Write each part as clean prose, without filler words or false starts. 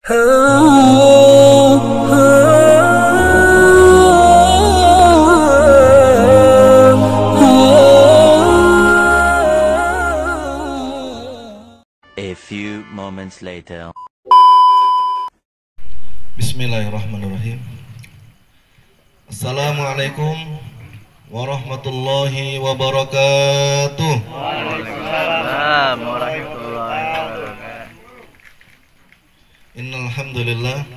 A few moments later. Bismillahirrahmanirrahim. Assalamualaikum warahmatullahi wabarakatuh. Waalaikumsalam warahmatullahi wabarakatuh. Innal hamdalillah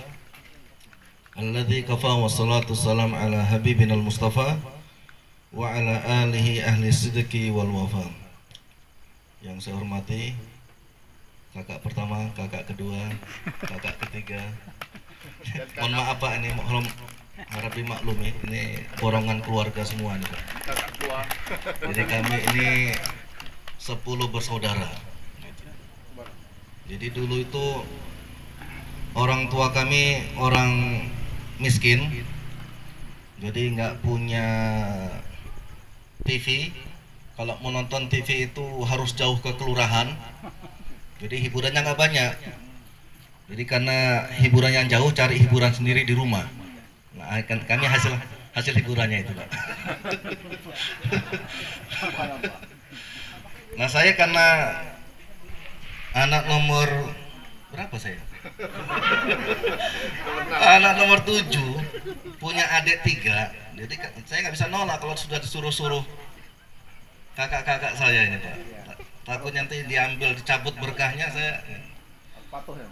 alladzi kafa wassalatu salam ala habibinal mustafa wa ala alihi ahli sidqi wal wafa. Yang saya hormati kakak pertama, kakak kedua, kakak ketiga. Mohon maaf Pak, ini harap dimaklumi, ini borongan keluarga semua nih Pak. Jadi kami ini 10 bersaudara. Jadi dulu itu orang tua kami orang miskin, jadi nggak punya TV. Kalau mau nonton TV itu harus jauh ke kelurahan. Jadi hiburannya nggak banyak. Jadi karena hiburan yang jauh, cari hiburan sendiri di rumah. Nah, kami hasil hiburannya itu, Pak. Nah, saya karena anak nomor berapa saya? Anak nomor 7, punya adik 3. Jadi saya nggak bisa nolak kalau sudah disuruh-suruh kakak-kakak saya ini, Pak. Takut nanti diambil, dicabut berkahnya, saya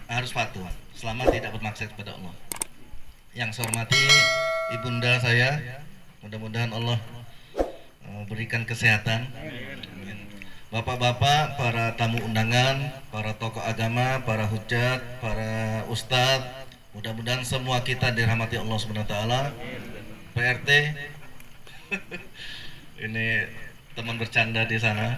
harus patuh selama tidak bermaksud kepada Allah. Yang saya hormati ibunda saya, mudah-mudahan Allah berikan kesehatan. Bapak-bapak, para tamu undangan, para tokoh agama, para hujat, para ustadz, mudah-mudahan semua kita dirahmati Allah Subhanahu wa taala. PRT ini teman bercanda di sana.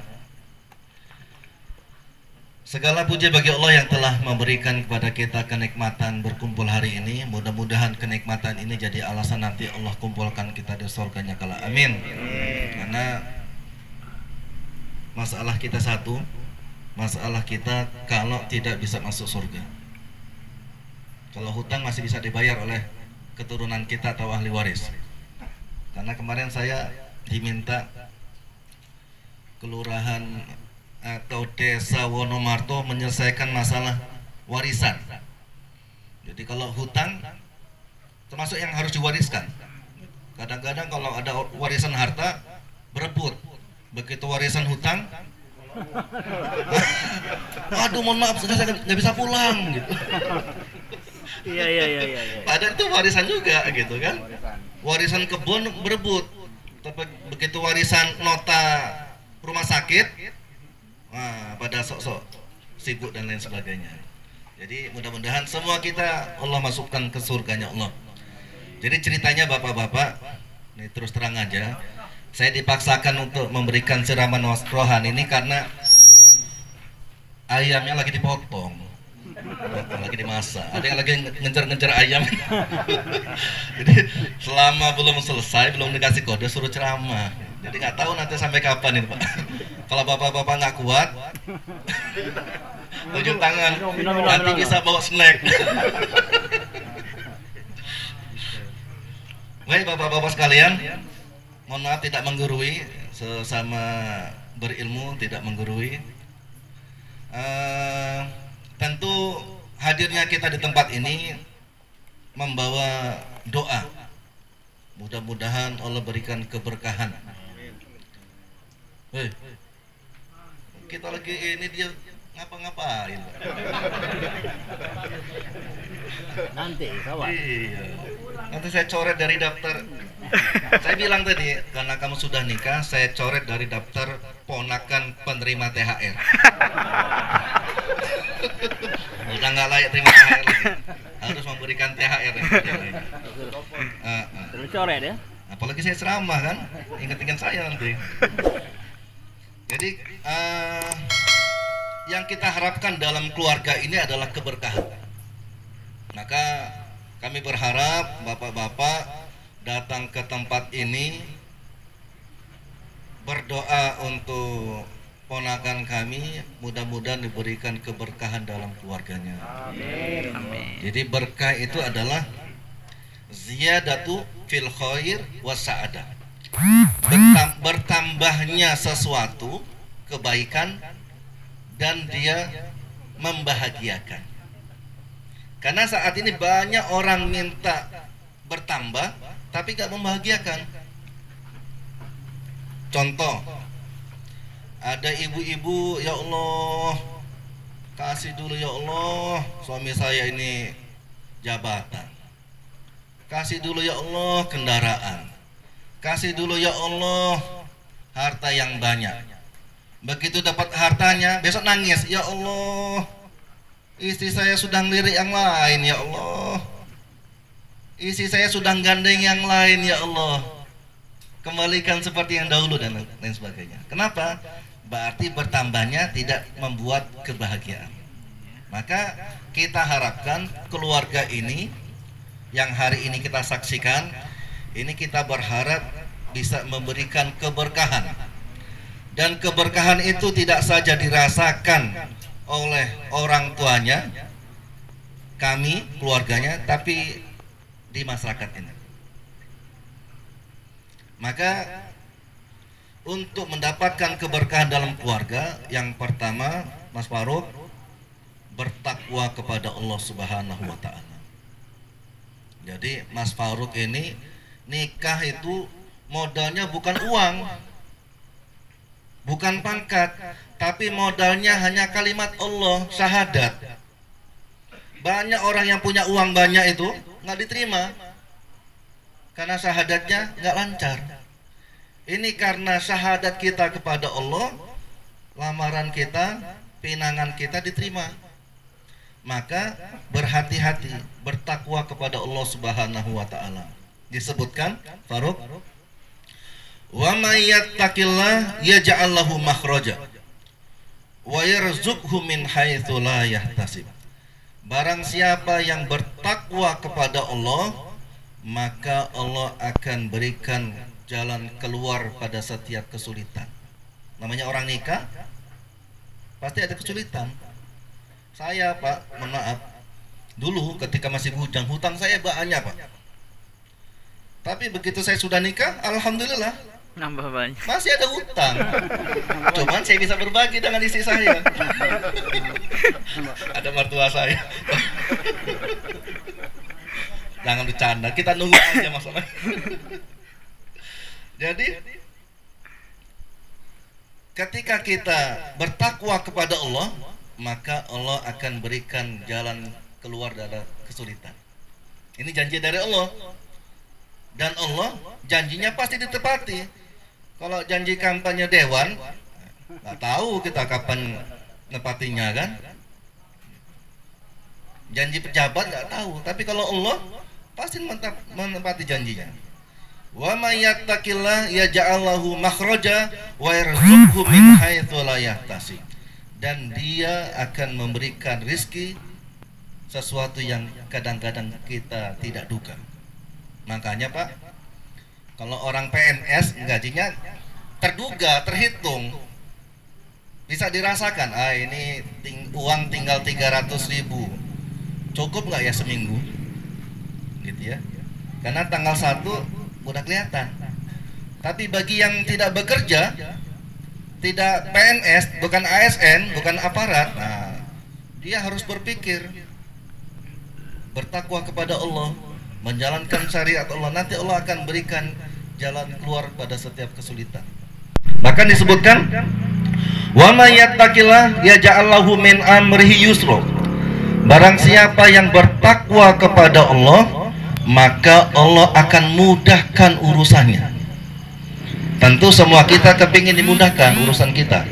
Segala puji bagi Allah yang telah memberikan kepada kita kenikmatan berkumpul hari ini. Mudah-mudahan kenikmatan ini jadi alasan nanti Allah kumpulkan kita di surganya kala. Amin. Karena masalah kita satu, masalah kita kalau tidak bisa masuk surga. Kalau hutang masih bisa dibayar oleh keturunan kita atau ahli waris. Karena kemarin saya diminta kelurahan atau desa Wonomarto menyelesaikan masalah warisan. Jadi kalau hutang termasuk yang harus diwariskan. Kadang-kadang kalau ada warisan harta berebut, begitu warisan hutang, aduh mohon maaf saya nggak bisa pulang gitu. Iya. Padahal itu warisan juga gitu kan. Warisan kebun berebut, tapi begitu warisan nota rumah sakit, wah, pada sok-sok sibuk dan lain sebagainya. Jadi mudah-mudahan semua kita Allah masukkan ke surganya Allah. Jadi ceritanya bapak-bapak, ini terus terang aja, saya dipaksakan untuk memberikan ceramah rohani ini karena ayamnya lagi dipotong, lagi dimasak. Ada yang lagi ngejar-ngejar ayam. Jadi selama belum selesai, belum dikasih kode, suruh ceramah. Jadi nggak tahu nanti sampai kapan ini Pak. Kalau bapak-bapak nggak kuat, tunjuk tangan, nanti bisa bawa snack. Baik bapak-bapak sekalian, mohon maaf tidak menggurui, sesama berilmu tidak menggurui. Tentu hadirnya kita di tempat ini membawa doa. Mudah-mudahan Allah berikan keberkahan. Hei, kita lagi ini dia ngapa-ngapain? Nanti kawan. Iya. Nanti saya coret dari daftar. Saya bilang tadi, karena kamu sudah nikah, saya coret dari daftar ponakan penerima THR. Udah nggak layak terima THR lagi. Harus memberikan THR. Terus coret ya? Apalagi saya ceramah kan, ingat-ingat saya nanti. Jadi yang kita harapkan dalam keluarga ini adalah keberkahan. Maka kami berharap bapak-bapak datang ke tempat ini berdoa untuk ponakan kami, mudah-mudahan diberikan keberkahan dalam keluarganya. Amin. Jadi berkah itu adalah ziyadatu fil khair was sa'adah. Bertambahnya sesuatu kebaikan dan dia membahagiakan. Karena saat ini banyak orang minta bertambah tapi gak membahagiakan. Contoh, ada ibu-ibu, ya Allah, kasih dulu ya Allah, suami saya ini jabatan. Kasih dulu ya Allah kendaraan. Kasih dulu ya Allah harta yang banyak. Begitu dapat hartanya, besok nangis, ya Allah, istri saya sudah ngelirik yang lain, ya Allah. Istri saya sudah gandeng yang lain, ya Allah. Kembalikan seperti yang dahulu dan lain sebagainya. Kenapa? Berarti bertambahnya tidak membuat kebahagiaan. Maka kita harapkan keluarga ini yang hari ini kita saksikan, ini kita berharap bisa memberikan keberkahan. Dan keberkahan itu tidak saja dirasakan oleh orang tuanya, kami, keluarganya, tapi di masyarakat ini. Maka untuk mendapatkan keberkahan dalam keluarga, yang pertama, Mas Farouk, bertakwa kepada Allah Subhanahu wa Ta'ala. Jadi Mas Farouk ini nikah itu modalnya bukan uang, bukan pangkat, tapi modalnya hanya kalimat Allah, syahadat. Banyak orang yang punya uang banyak itu nggak diterima karena syahadatnya nggak lancar. Ini karena syahadat kita kepada Allah, lamaran kita, pinangan kita diterima. Maka berhati-hati, bertakwa kepada Allah Subhanahu wa Ta'ala. Disebutkan, Farouk, wa may yattaqillah yaj'al lahu makhraja wa yarzuqhu min haitsu la yahtasib. Barang siapa yang bertakwa kepada Allah, maka Allah akan berikan jalan keluar pada setiap kesulitan. Namanya orang nikah pasti ada kesulitan. Saya, Pak, mohon maaf, dulu ketika masih bujang, hutang saya banyak, Pak. Tapi begitu saya sudah nikah, alhamdulillah Nambah banyak. masih ada hutang. Cuman saya bisa berbagi dengan istri saya. Ada mertua saya. Jangan bercanda, kita nunggu aja masalah. Jadi ketika kita bertakwa kepada Allah, maka Allah akan berikan jalan keluar dari kesulitan. Ini janji dari Allah. Dan Allah janjinya pasti ditepati. Kalau janji kampanye dewan, nggak tahu kita kapan nepatinya kan. Janji pejabat nggak tahu, tapi kalau Allah pasti menepati janjinya. Wa may yattaqillah yaj'al lahu makhraja wa yarzuqhu min haitsu la yahtasib. Dan dia akan memberikan rizki sesuatu yang kadang-kadang kita tidak duga. Makanya, Pak, kalau orang PNS gajinya terduga, terhitung, bisa dirasakan, ini uang tinggal 300.000, cukup nggak ya seminggu, gitu ya? Karena tanggal 1 udah kelihatan. Tapi bagi yang tidak bekerja, tidak PNS, bukan ASN, bukan aparat, nah, dia harus berpikir, bertakwa kepada Allah, menjalankan syariat Allah. Nanti Allah akan berikan jalan keluar pada setiap kesulitan. Bahkan disebutkan, wa may yattaqillah yaj'al lahu min amrihi yusra. Barang siapa yang bertakwa kepada Allah, maka Allah akan mudahkan urusannya. Tentu semua kita kepingin dimudahkan urusan kita.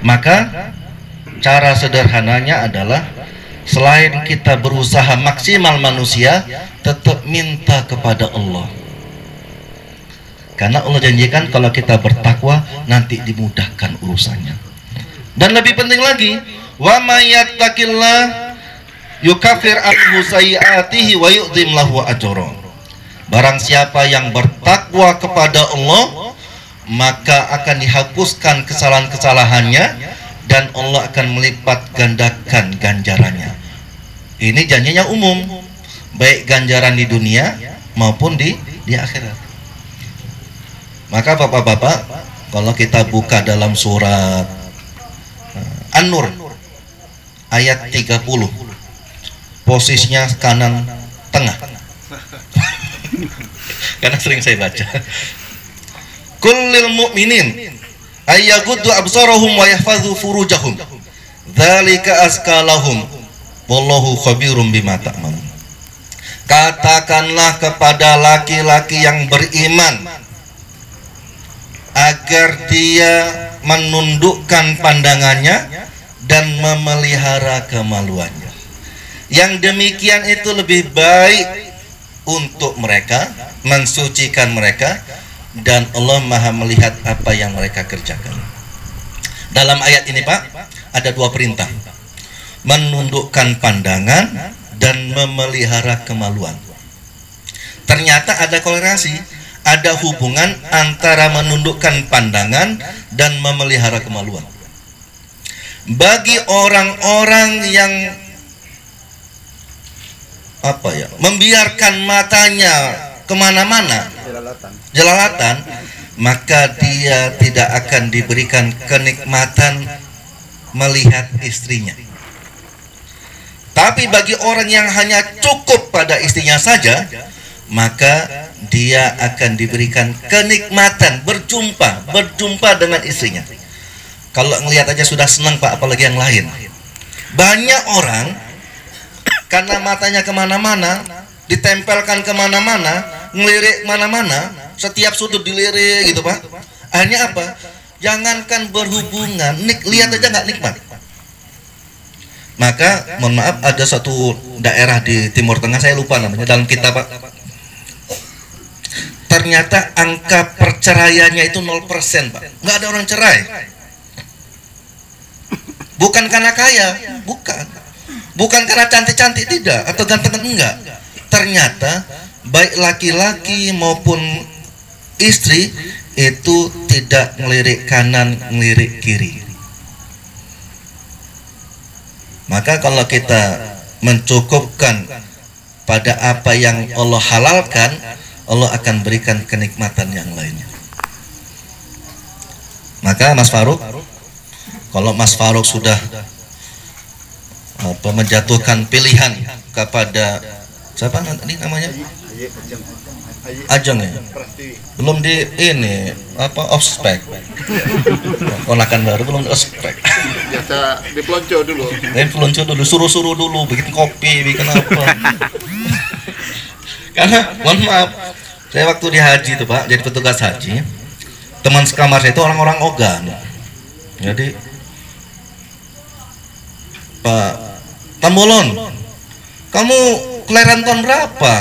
Maka cara sederhananya adalah selain kita berusaha maksimal manusia, tetap minta kepada Allah. Karena Allah janjikan kalau kita bertakwa nanti dimudahkan urusannya. Dan lebih penting lagi, wa may yattaqillah yukaffir anhu sayyi'atihi wa yu'dzim lahu ajra. Barang siapa yang bertakwa kepada Allah, maka akan dihapuskan kesalahan-kesalahannya dan Allah akan melipat gandakan ganjarannya. Ini janjinya umum. baik ganjaran di dunia maupun di akhirat. Maka bapak-bapak, kalau kita buka dalam surat An-Nur ayat 30, posisinya kanan tengah. Karena sering saya baca. Kullil mu'minin ayyaghuddu absarahum wa yahfazu furujahum dzalika azka lahum wallahu khabirum bima ta'malun. Katakanlah kepada laki-laki yang beriman agar dia menundukkan pandangannya dan memelihara kemaluannya. Yang demikian itu lebih baik untuk mereka, mensucikan mereka, dan Allah Maha melihat apa yang mereka kerjakan. Dalam ayat ini Pak, ada dua perintah: menundukkan pandangan dan memelihara kemaluan. Ternyata ada korelasi, ada hubungan antara menundukkan pandangan dan memelihara kemaluan. Bagi orang-orang yang membiarkan matanya kemana-mana, jelalatan, maka dia tidak akan diberikan kenikmatan melihat istrinya. Tapi bagi orang yang hanya cukup pada istrinya saja, maka dia akan diberikan kenikmatan berjumpa dengan istrinya. Kalau ngelihat aja sudah senang Pak, apalagi yang lain. Banyak orang karena matanya kemana-mana, ditempelkan kemana-mana, ngelirik mana-mana, setiap sudut dilirik gitu Pak. Akhirnya apa? Jangankan berhubungan, lihat aja nggak nikmat. Maka mohon maaf, ada satu daerah di Timur Tengah, saya lupa namanya, dalam kitab Pak, ternyata angka perceraiannya itu 0% Pak. Nggak ada orang cerai. Bukan karena kaya, bukan karena cantik-cantik, tidak, atau ganteng, enggak. Ternyata baik laki-laki maupun istri itu tidak ngelirik kanan, ngelirik kiri. Maka kalau kita mencukupkan pada apa yang Allah halalkan, Allah akan berikan kenikmatan yang lainnya. Maka Mas Faruk, kalau Mas Faruk sudah menjatuhkan pilihan kepada siapa nanti namanya? Ajeng ya? Belum di ini ospek. Ponakan baru belum di ospek. Biasa dipelonco dulu. Suruh-suruh dulu, bikin kopi, bikin apa. Karena mohon maaf, saya waktu di haji itu Pak, jadi petugas haji, teman sekamar saya itu orang-orang ogan. Jadi Pak Tambolon, kamu kelahiran tahun berapa?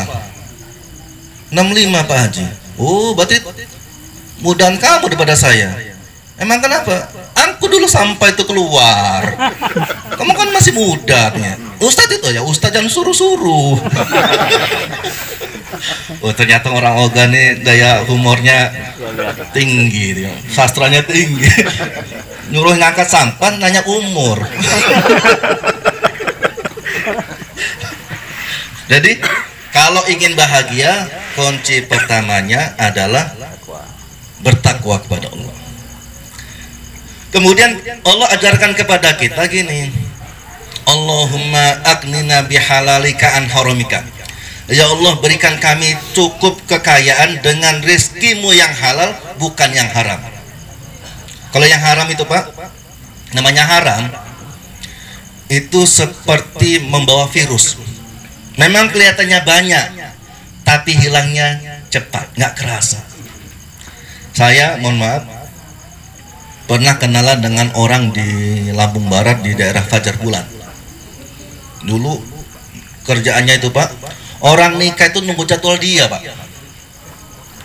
65 Pak Haji. Oh, berarti mudahan kamu daripada saya. Emang kenapa? Aku dulu sampai itu keluar. Kamu kan masih muda. Ustadz itu ya, Ustadz jangan suruh-suruh. Oh, ternyata orang ogan nih daya humornya tinggi, sastranya tinggi. Nyuruh ngangkat sampan, nanya umur. Jadi kalau ingin bahagia, kunci pertamanya adalah bertakwa kepada Allah. Kemudian Allah ajarkan kepada kita gini, Allahumma aghnina bihalalika an haramika. Ya Allah, berikan kami cukup kekayaan dengan rezekimu yang halal, bukan yang haram. Kalau yang haram itu Pak, namanya haram, itu seperti membawa virus. Memang kelihatannya banyak, tapi hilangnya cepat, nggak kerasa. Saya mohon maaf, pernah kenalan dengan orang di Lampung Barat, di daerah Fajar Bulan. Dulu kerjaannya itu Pak, orang nikah itu nunggu jadwal dia Pak,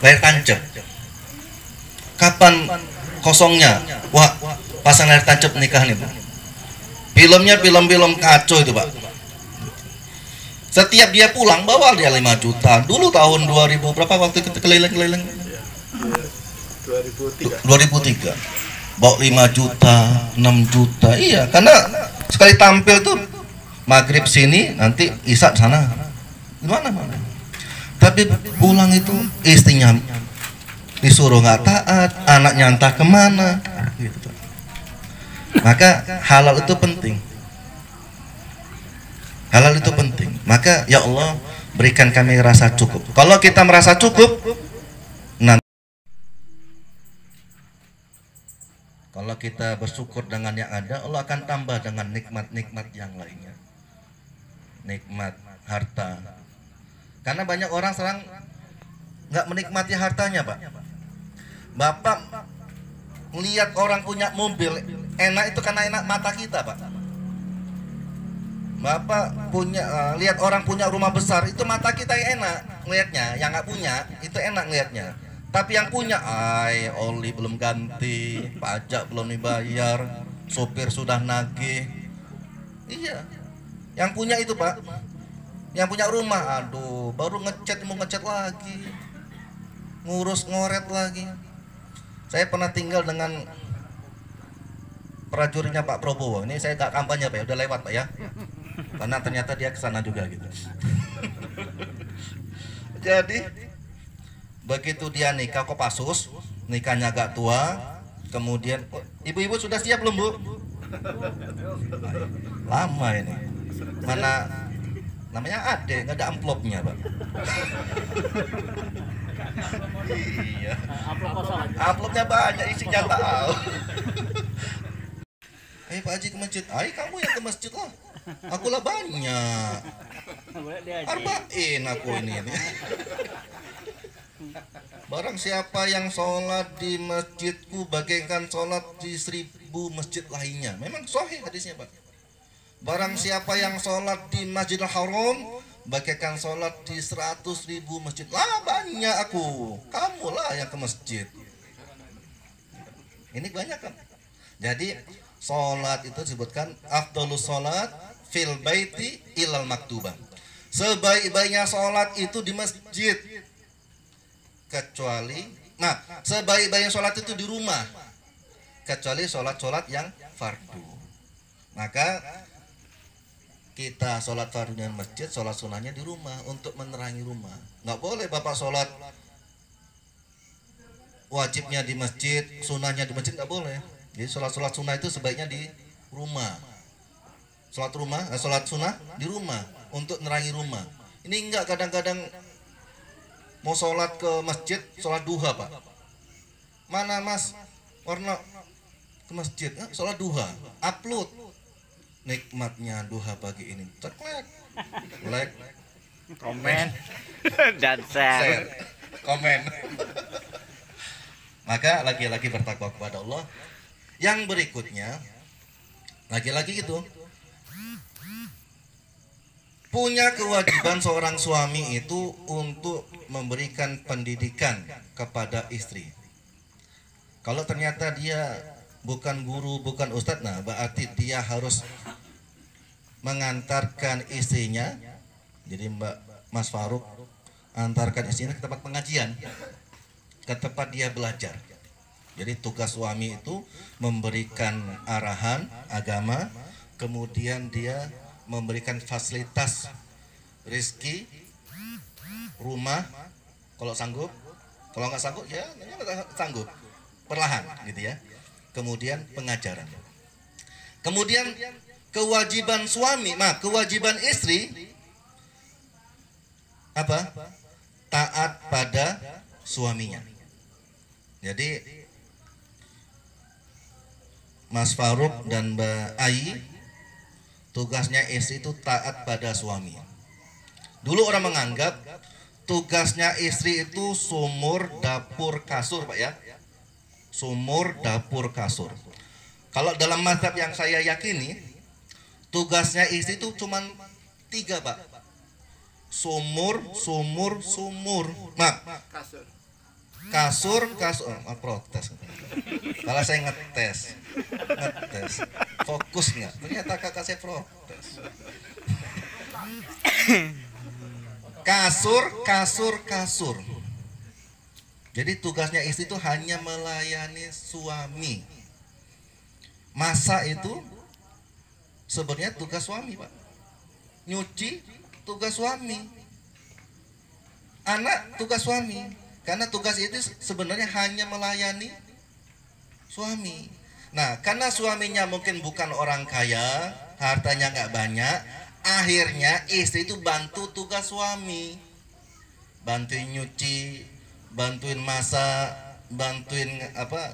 layar tancap. Kapan kosongnya? Wah, pasang layar tancap nikah nih Pak. Filmnya film-film kacau itu Pak. Setiap dia pulang bawa dia 5 juta. Dulu tahun 2000 berapa waktu kita keliling-keliling? 2003. Bawa 5 juta, 6 juta. Iya, karena sekali tampil tuh maghrib sini, nanti isya sana. Gimana? Tapi pulang itu istrinya disuruh nggak taat, anaknya entah kemana, gitu. Maka halal itu penting. Halal itu penting. Maka ya Allah, berikan kami rasa cukup. Kalau kita merasa cukup, nanti kalau kita bersyukur dengan yang ada, Allah akan tambah dengan nikmat-nikmat yang lainnya. Nikmat harta. Karena banyak orang sekarang nggak menikmati hartanya, Pak. Bapak melihat orang punya mobil enak itu karena enak mata kita, Pak. Bapak punya lihat orang punya rumah besar itu mata kita yang enak ngelihatnya, yang nggak punya itu enak ngelihatnya. Tapi yang punya, oli belum ganti, pajak belum dibayar, sopir sudah nagih. Iya, yang punya itu, Pak, yang punya rumah, aduh, baru ngecat mau ngecat lagi, ngurus ngoret lagi. Saya pernah tinggal dengan prajuritnya Pak Prabowo. Ini saya gak kampanye, Pak, ya, udah lewat, Pak, ya. Karena ternyata dia kesana juga gitu. Jadi begitu dia nikah Kopassus, nikahnya agak tua, kemudian ibu-ibu sudah siap belum, Bu? Lama ini. Mana namanya ade, nggak ada amplopnya, Pak. Iya. Amplopnya banyak, isinya tahu. Pak Haji ke masjid. Kamu yang ke masjid lah. Aku lah banyak. Arba'in aku ini. Barang siapa yang sholat di masjidku bagaikan sholat di 1000 masjid lainnya. Memang sahih hadisnya, Pak. Barang siapa yang sholat di Masjidil Haram bagaikan sholat di 100.000 masjid. Lah banyak aku. Kamulah yang ke masjid. Ini banyak kan. Jadi sholat itu disebutkan afdhalus sholat fil baiti ilal maktubah. Sebaik-baiknya sholat itu di masjid. Kecuali, sebaik-baiknya sholat itu di rumah. Kecuali sholat-sholat yang fardu. Maka kita sholat fardu di masjid, sholat sunnahnya di rumah untuk menerangi rumah. Nggak boleh Bapak sholat wajibnya di masjid, sunnahnya di masjid, nggak boleh. Jadi sholat sunnah itu sebaiknya di rumah. Sholat sunnah di rumah untuk menerangi rumah. Ini enggak, kadang-kadang mau sholat ke masjid, sholat duha, Pak. Mana Mas Warno ke masjid, sholat duha, upload nikmatnya duha pagi ini, ceklek, like, komen, dan share, komen. Maka lagi-lagi bertakwa kepada Allah. Yang berikutnya, lagi-lagi itu punya kewajiban seorang suami itu untuk memberikan pendidikan kepada istri. Kalau ternyata dia bukan guru, bukan ustadz, berarti dia harus mengantarkan istrinya. Jadi Mas Faruk antarkan istrinya ke tempat pengajian, ke tempat dia belajar. Jadi tugas suami itu memberikan arahan agama, kemudian dia memberikan fasilitas rezeki, rumah, kalau sanggup. Kalau nggak sanggup ya nggak sanggup, perlahan gitu ya. Kemudian pengajaran. Kemudian kewajiban suami, kewajiban istri apa? Taat pada suaminya. Jadi Mas Faruk dan Mbak Ai, tugasnya istri itu taat pada suami. Dulu orang menganggap tugasnya istri itu sumur, dapur, kasur, Pak, ya. Sumur, dapur, kasur. Kalau dalam mazhab yang saya yakini, tugasnya istri itu cuma 3, Pak. Sumur, kasur, protes. Kalau saya ngetes, fokus nggak? Ternyata kakak saya protes. Kasur. Jadi tugasnya istri itu hanya melayani suami. Masak itu sebenarnya tugas suami, Pak. Nyuci tugas suami. anak tugas suami, karena tugas itu sebenarnya hanya melayani suami. Nah, karena suaminya mungkin bukan orang kaya, hartanya nggak banyak, akhirnya istri itu bantu tugas suami, bantuin nyuci, bantuin masak, bantuin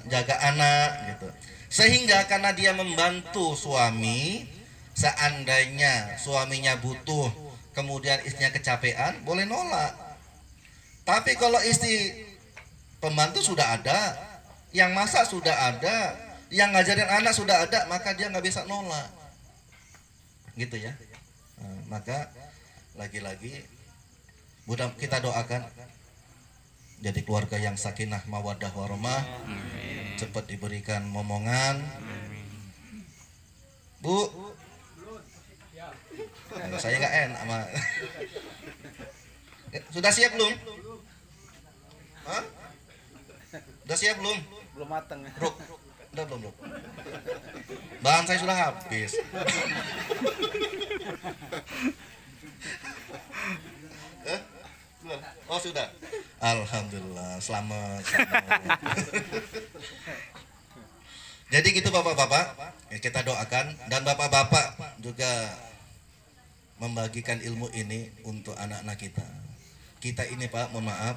jaga anak gitu. Sehingga karena dia membantu suami, seandainya suaminya butuh, kemudian istrinya kecapean, boleh nolak. Tapi kalau istri pembantu sudah ada, yang masak sudah ada, yang ngajarin anak sudah ada, maka dia nggak bisa nolak. Gitu ya. Nah, maka lagi-lagi mudah kita doakan jadi keluarga yang sakinah mawaddah warahmah, cepat diberikan momongan. Bu, saya nggak enak sama. Sudah siap belum? Hah? Sudah siap belum? Belum matang. Bro, udah belum? Bahan saya sudah habis. Oh sudah. Alhamdulillah, selamat. Jadi gitu bapak-bapak, kita doakan, dan bapak-bapak juga membagikan ilmu ini untuk anak-anak kita. Kita ini Pak, mohon maaf,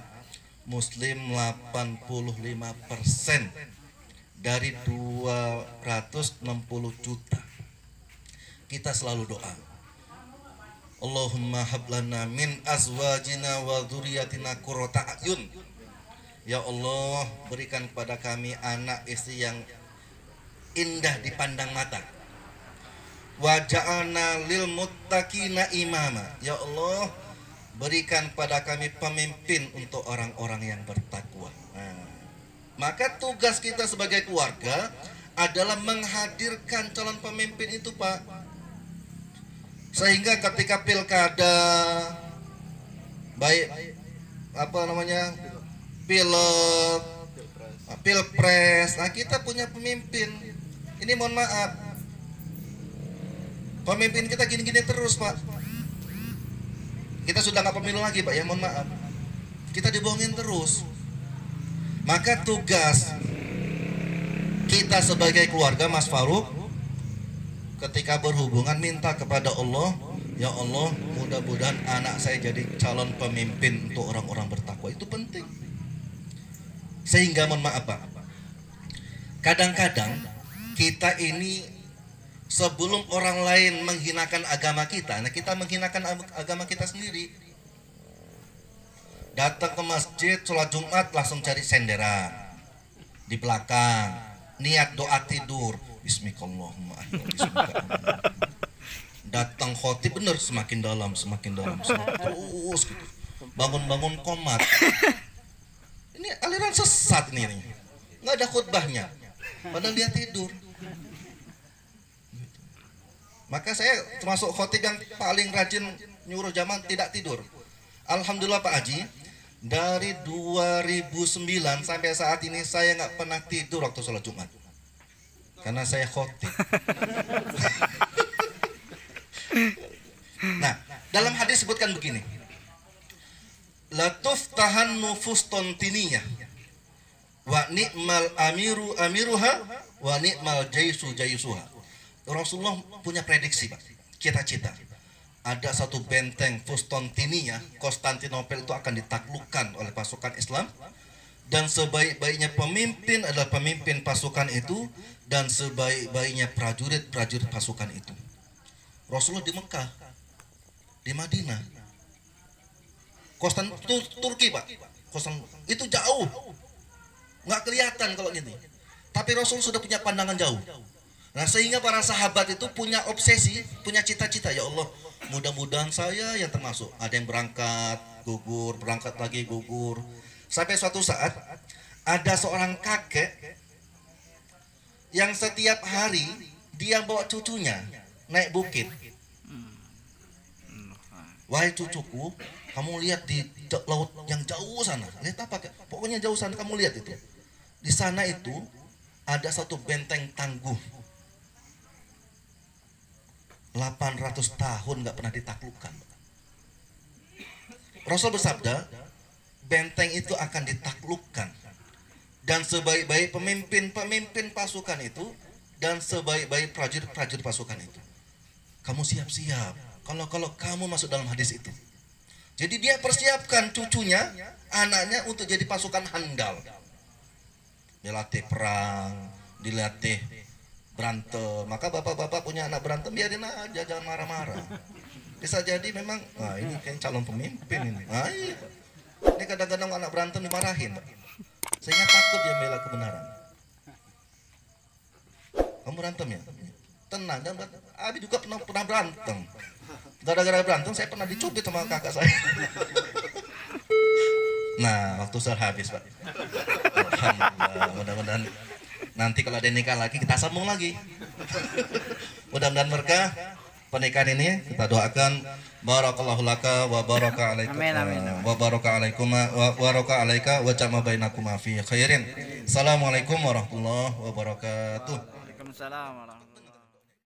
Muslim 85% dari 260 juta. Kita selalu doa, Allahumma hablana min azwajina wa dzurriyyatina qurrata a'yun. Ya Allah, berikan kepada kami anak istri yang indah dipandang mata. Wa ja'alna lil muttaqina imama. Ya Allah, berikan pada kami pemimpin untuk orang-orang yang bertakwa. Maka tugas kita sebagai keluarga adalah menghadirkan calon pemimpin itu Pak. Sehingga ketika pilkada, baik pilek, pilpres, nah kita punya pemimpin. Ini mohon maaf, pemimpin kita gini-gini terus Pak. Kita sudah nggak pemilu lagi Pak ya, mohon maaf. Kita dibohongin terus. Maka tugas kita sebagai keluarga Mas Faruk, ketika berhubungan minta kepada Allah, ya Allah, mudah-mudahan anak saya jadi calon pemimpin untuk orang-orang bertakwa. Itu penting. Sehingga mohon maaf Pak, kadang-kadang kita ini sebelum orang lain menghinakan agama kita, nah kita menghinakan agama kita sendiri. Datang ke masjid, sholat Jumat langsung cari senderan di belakang, niat doa tidur, Bismillahirrahmanirrahim. Datang khotib bener, semakin dalam terus gitu. Bangun-bangun komat. Ini aliran sesat nih. Nggak ada khutbahnya, padahal dia tidur. Maka saya termasuk khotib yang paling rajin nyuruh jamaah tidak tidur. Alhamdulillah Pak Haji, dari 2009 sampai saat ini saya nggak pernah tidur waktu sholat Jumat. Karena saya khotib. Nah, dalam hadis sebutkan begini. Latuf tahan nufus tontiniyah wa ni'mal amiruha wa ni'mal jaisuha. Rasulullah punya prediksi Pak, cita-cita. Ada satu benteng Fustontinia, Konstantinopel itu akan ditaklukkan oleh pasukan Islam, dan sebaik-baiknya pemimpin adalah pemimpin pasukan itu, dan sebaik-baiknya prajurit pasukan itu. Rasulullah di Mekah, di Madinah, Turki Pak, itu jauh, nggak kelihatan kalau gini. Tapi Rasul sudah punya pandangan jauh. Nah, sehingga para sahabat itu punya obsesi, punya cita-cita, ya Allah, mudah-mudahan saya yang termasuk. Ada yang berangkat, gugur, berangkat lagi, gugur. Sampai suatu saat ada seorang kakek yang setiap hari dia bawa cucunya naik bukit. Wahai cucuku, kamu lihat di laut yang jauh sana. Lihat apa? Pokoknya jauh sana, kamu lihat itu. Di sana itu ada satu benteng tangguh. 800 tahun nggak pernah ditaklukkan. Rasul bersabda, benteng itu akan ditaklukkan. Dan sebaik-baik pemimpin pasukan itu, dan sebaik-baik prajurit pasukan itu. Kamu siap-siap kalau kamu masuk dalam hadis itu. Jadi dia persiapkan cucunya, anaknya untuk jadi pasukan handal. Dilatih perang, dilatih berantem. Maka bapak-bapak punya anak berantem, biarin aja, jangan marah-marah. Bisa jadi memang, wah ini kayak calon pemimpin ini. Nah, iya. Ini kadang-kadang anak berantem dimarahin, Pak. Sehingga takut dia bela kebenaran. Kamu berantem ya? Tenang, jangan berantem. Abi juga pernah berantem. Gara-gara berantem saya pernah dicubit sama kakak saya. Nah, waktu saya habis, Pak. Alhamdulillah, mudah-mudahan nanti kalau ada nikah lagi kita sambung lagi. Mudah-mudahan berkah pernikahan ini. Kita doakan barakallahu laka wa baraka alaikum. Amin, amin. Wa baraka alaikum wa baraka alaika wa jama bainakuma fi khairin. Assalamualaikum warahmatullahi wabarakatuh. Waalaikumsalam warahmatullahi wabarakatuh.